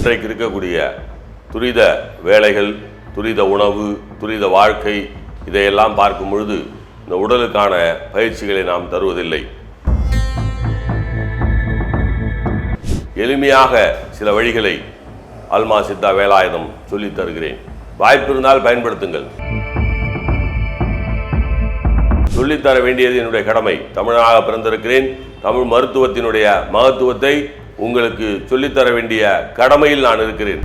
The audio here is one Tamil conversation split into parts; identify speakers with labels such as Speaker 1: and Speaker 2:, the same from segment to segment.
Speaker 1: இன்றைக்கு இருக்கக்கூடிய துரித வேலைகள், துரித உணவு, துரித வாழ்க்கை, இதையெல்லாம் பார்க்கும் பொழுது இந்த உடலுக்கான பயிற்சிகளை நாம் தருவதில்லை. எளிமையாக சில வழிகளை அல்மா சித்தா வேலாயுதம் சொல்லித் தருகிறேன். வாய்ப்பு இருந்தால் பயன்படுத்துங்கள். சொல்லித்தர வேண்டியது என்னுடைய கடமை. தமிழனாக பிறந்திருக்கிறேன். தமிழ் மருத்துவத்தினுடைய மகத்துவத்தை உங்களுக்கு சொல்லித்தர வேண்டிய கடமையில் நான் இருக்கிறேன்.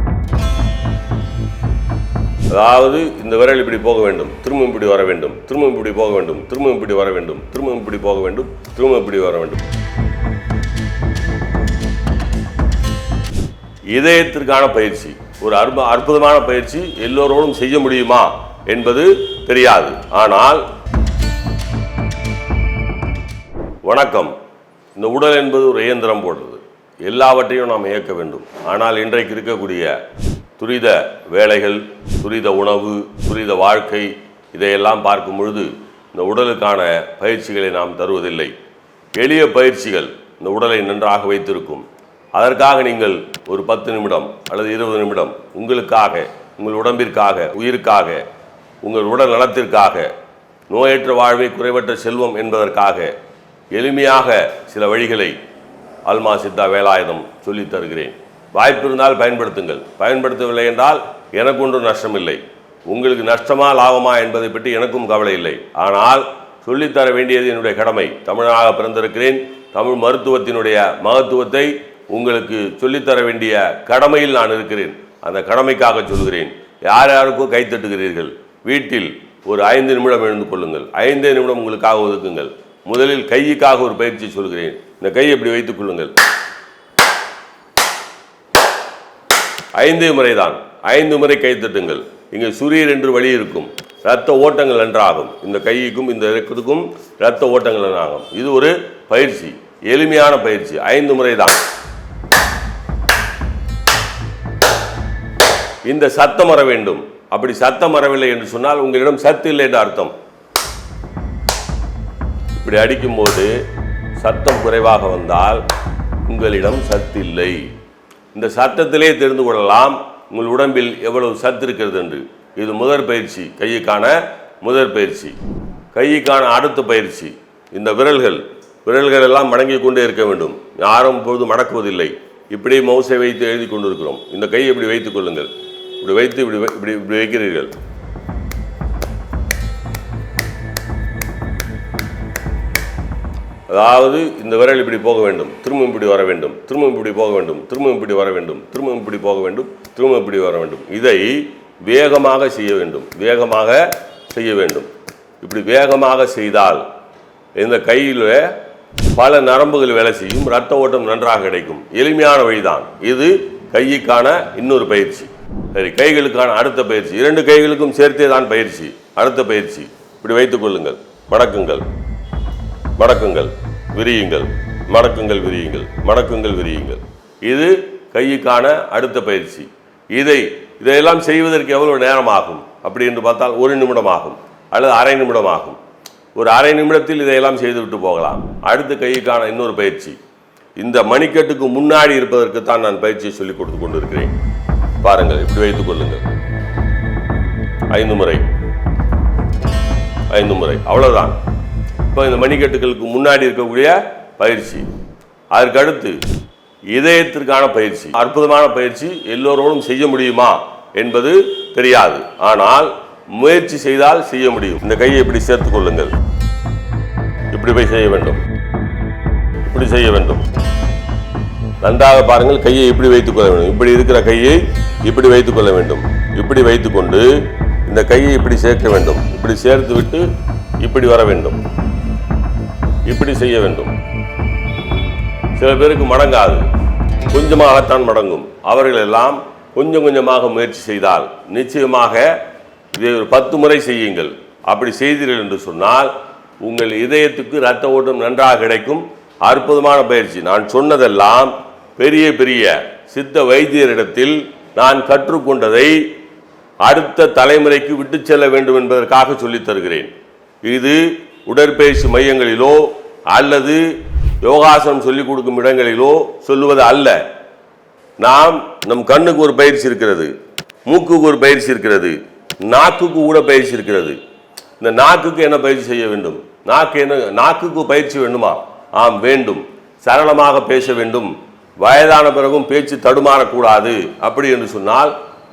Speaker 1: அதாவது இந்த விரல் இப்படி போக வேண்டும், திரும்ப இப்படி வர வேண்டும், திரும்ப இப்படி போக வேண்டும், திரும்ப இப்படி வர வேண்டும், திரும்ப இப்படி போக வேண்டும், திரும்ப இப்படி வர வேண்டும். இதயத்திற்கான பயிற்சி ஒரு அற்புதமான பயிற்சி. எல்லோரோடும் செய்ய முடியுமா என்பது தெரியாது. ஆனால் வணக்கம், இந்த உடல் என்பது ஒரு இயந்திரம் போடுறது. எல்லாவற்றையும் நாம் இயக்க வேண்டும். ஆனால் இன்றைக்கு இருக்கக்கூடிய துரித வேலைகள், துரித உணவு, துரித வாழ்க்கை, இதையெல்லாம் பார்க்கும் பொழுது இந்த உடலுக்கான பயிற்சிகளை நாம் தருவதில்லை. எளிய பயிற்சிகள் இந்த உடலை நன்றாக வைத்திருக்கும். அதற்காக நீங்கள் ஒரு 10 நிமிடம் அல்லது 20 நிமிடம் உங்களுக்காக, உங்கள் உடம்பிற்காக, உயிருக்காக, உங்கள் உடல் நலத்திற்காக, நோயற்ற வாழ்வை குறைவற்ற செல்வம் என்பதற்காக எளிமையாக சில வழிகளை அல்மா சித்தா வேலாயுதம் சொல்லித் தருகிறேன். வாய்ப்பு இருந்தால் பயன்படுத்துங்கள். பயன்படுத்தவில்லை என்றால் எனக்கு ஒன்றும் நஷ்டமில்லை. உங்களுக்கு நஷ்டமா லாபமா என்பதை பற்றி எனக்கும் கவலை இல்லை. ஆனால் சொல்லித்தர வேண்டியது என்னுடைய கடமை. தமிழனாக பிறந்திருக்கிறேன். தமிழ் மருத்துவத்தினுடைய மகத்துவத்தை உங்களுக்கு சொல்லித்தர வேண்டிய கடமையில் நான் இருக்கிறேன். அந்த கடமைக்காக சொல்கிறேன். யார் யாருக்கும் கைத்தட்டுகிறீர்கள்? வீட்டில் ஒரு 5 நிமிடம் எழுந்து கொள்ளுங்கள். 5 நிமிடம் உங்களுக்காக ஒதுக்குங்கள். முதலில் கைக்காக ஒரு பயிற்சி சொல்கிறேன். இந்த கையை இப்படி வைத்துக் கொள்ளுங்கள். 5 முறைதான். 5 முறை கைத்தட்டுங்கள். இங்கே சுரீர் என்று வழி இருக்கும். இரத்த ஓட்டங்கள் நன்றாகும். இந்த கைக்கும் இந்த இறக்கத்துக்கும் இரத்த ஓட்டங்கள் நன்றாகும். இது ஒரு பயிற்சி, எளிமையான பயிற்சி. 5 முறை தான். இந்த சத்தம் வர வேண்டும். அப்படி சத்தம் வரவில்லை என்று சொன்னால் உங்களிடம் சத்து இல்லை என்று அர்த்தம். இப்படி அடிக்கும்போது சத்தம் குறைவாக வந்தால் உங்களிடம் சத்து இல்லை. இந்த சத்தத்திலே தெரிந்து கொள்ளலாம் உங்கள் உடம்பில் எவ்வளவு சத்து இருக்கிறது என்று. இது முதற் பயிற்சி, கையுக்கான முதற் பயிற்சி. கையுக்கான அடுத்த பயிற்சி, இந்த விரல்கள் எல்லாம் மடங்கி கொண்டே இருக்க வேண்டும். யாரும் இப்பொழுது மடக்குவதில்லை. இப்படி மவுசை வைத்து எழுதி கொண்டிருக்கிறோம். இந்த கையை இப்படி வைத்துக் கொள்ளுங்கள். இப்படி வைத்து இப்படி வைக்கிறீர்கள். அதாவது இந்த விரல் இப்படி போக வேண்டும், திரும்ப இப்படி வர வேண்டும், திரும்ப இப்படி போக வேண்டும், திரும்ப இப்படி வர வேண்டும், திரும்ப இப்படி போக வேண்டும், திரும்ப இப்படி வர வேண்டும். இதை வேகமாக செய்ய வேண்டும். வேகமாக செய்ய வேண்டும். இப்படி வேகமாக செய்தால் இந்த கையில் பல நரம்புகள் வேலை செய்யும். இரத்த ஓட்டம் நன்றாக கிடைக்கும். எளிமையான வழிதான் இது. கைக்கான இன்னொரு பயிற்சி. சரி, கைகளுக்கான அடுத்த பயிற்சி. 2 கைகளுக்கும் சேர்த்தே தான் பயிற்சி. அடுத்த பயிற்சி, இப்படி வைத்துக் கொள்ளுங்கள். மடக்குங்கள், மடக்குங்கள், விரியுங்கள், மடக்குங்கள், விரியுங்கள், மடக்குங்கள், விரியுங்கள். இது கையுக்கான அடுத்த பயிற்சி. இதையெல்லாம் செய்வதற்கு எவ்வளவு நேரம் ஆகும் அப்படி என்று பார்த்தால் 1 நிமிடம் ஆகும் அல்லது அரை நிமிடம் ஆகும். ஒரு அரை நிமிடத்தில் இதையெல்லாம் செய்துவிட்டு போகலாம். அடுத்த கையுக்கான இன்னொரு பயிற்சி. இந்த மணிக்கட்டுக்கு முன்னாடி இருப்பதற்கு தான் நான் பயிற்சியை சொல்லிக் கொடுத்து கொண்டிருக்கிறேன். பாருங்கள், இப்படி வைத்துக் கொள்ளுங்கள். 5 முறை, 5 முறை, அவ்வளவுதான். இப்போ இந்த மணிக்கட்டுகளுக்கு முன்னாடி இருக்கக்கூடிய பயிற்சி. அதற்கு அடுத்து இதயத்திற்கான பயிற்சி. அற்புதமான பயிற்சி. எல்லோரோடும் செய்ய முடியுமா என்பது தெரியாது. ஆனால் முயற்சி செய்தால் செய்ய முடியும். இந்த கையை இப்படி சேர்த்துக் கொள்ளுங்கள். இப்படி போய் செய்ய வேண்டும். இப்படி செய்ய வேண்டும். நன்றாக பாருங்கள். கையை இப்படி வைத்துக் கொள்ள வேண்டும். இப்படி இருக்கிற கையை இப்படி வைத்துக் கொள்ள வேண்டும். இப்படி வைத்துக்கொண்டு இந்த கையை இப்படி சேர்க்க வேண்டும். இப்படி சேர்த்து விட்டு இப்படி வர வேண்டும். இப்படி செய்ய வேண்டும். சில பேருக்கு மடங்காது, கொஞ்சமாகத்தான் மடங்கும். அவர்கள் எல்லாம் கொஞ்சம் கொஞ்சமாக முயற்சி செய்தால் நிச்சயமாக இதை ஒரு 10 முறை செய்யுங்கள். அப்படி செய்தீர்கள் என்று சொன்னால் உங்கள் இதயத்துக்கு இரத்த ஓட்டம் நன்றாக கிடைக்கும். அற்புதமான பயிற்சி. நான் சொன்னதெல்லாம் பெரிய பெரிய சித்த வைத்தியரிடத்தில் நான் கற்றுக்கொண்டதை அடுத்த தலைமுறைக்கு விட்டு செல்ல வேண்டும் என்பதற்காக சொல்லித் தருகிறேன். இது உடற்பயிற்சி நம் கண்ணுக்கு ஒரு பயிற்சி இருக்கிறது, மூக்குக்கு ஒரு பயிற்சி இருக்கிறது, நாக்குக்கு கூட பயிற்சி இருக்கிறது. இந்த நாக்குக்கு என்ன பயிற்சி செய்ய வேண்டும்? நாக்குக்கு பயிற்சி வேண்டுமா? ஆம், வேண்டும். சரளமாக பேச வேண்டும். வயதான பிறகும் பேச்சு தடுமாறக்கூடாது. அப்படி என்று சொன்னால்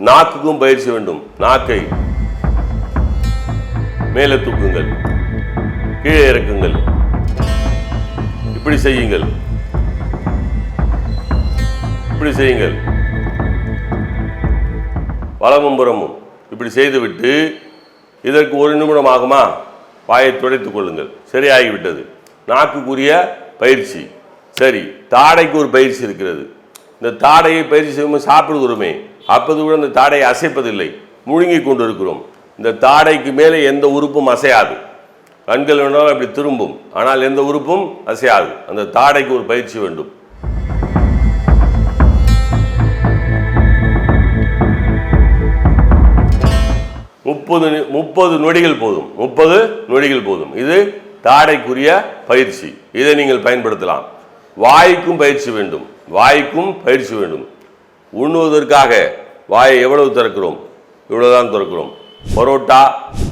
Speaker 1: நாக்குக்கும் பயிற்சி வேண்டும். நாக்கை மேலே தூக்குங்கள், கீழே இறக்குங்கள், இப்படி செய்யுங்கள், இப்படி செய்யுங்கள், வலமும் புறமும் இப்படி செய்துவிட்டு இதற்கு 1 நிமிடம் ஆகுமா? வாயை துடைத்துக் கொள்ளுங்கள். சரியாகிவிட்டது. நாக்குக்குரிய பயிற்சி. சரி, தாடைக்கு ஒரு பயிற்சி இருக்கிறது. இந்த தாடையை பயிற்சி செய்யும்போது சாப்பிடுகிறோமே, அப்போது கூட இந்த தாடையை அசைப்பதில்லை, முழுங்கி கொண்டு இருக்கிறோம். இந்த தாடைக்கு மேலே எந்த உறுப்பும் அசையாது. கண்கள் வேணாலும் அப்படி திரும்பும், ஆனால் எந்த உறுப்பும் அசையாது. அந்த தாடைக்கு ஒரு பயிற்சி வேண்டும். முப்பது நொடிகள் போதும். 30 நொடிகள் போதும். இது தாடைக்குரிய பயிற்சி. இதை நீங்கள் பயன்படுத்தலாம். வாய்க்கும் பயிற்சி வேண்டும். வாய்க்கும் பயிற்சி வேண்டும். உண்ணுவதற்காக வாயை எவ்வளவு திறக்கிறோம்? இவ்வளவுதான் திறக்கிறோம். பரோட்டா,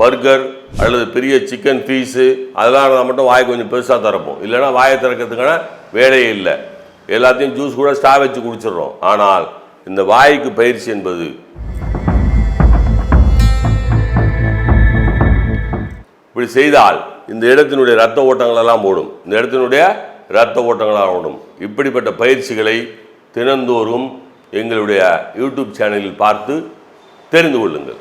Speaker 1: பர்கர் அல்லது பெரிய சிக்கன் பீஸு அதெல்லாம் மட்டும் வாய் கொஞ்சம் பெருசாக திறப்போம். இல்லைன்னா வாயை திறக்கிறதுக்கான வேலையே இல்லை. எல்லாத்தையும் ஜூஸ் கூட ஸ்டா வச்சு குடிச்சிடுறோம். ஆனால் இந்த வாய்க்கு பயிற்சி என்பது இப்படி செய்தால் இந்த இடத்தினுடைய இரத்த ஓட்டங்கள் எல்லாம் ஓடும். இந்த இடத்தினுடைய இரத்த ஓட்டங்களாக ஓடும். இப்படிப்பட்ட பயிற்சிகளை தினந்தோறும் எங்களுடைய யூடியூப் சேனலில் பார்த்து தெரிந்து கொள்ளுங்கள்.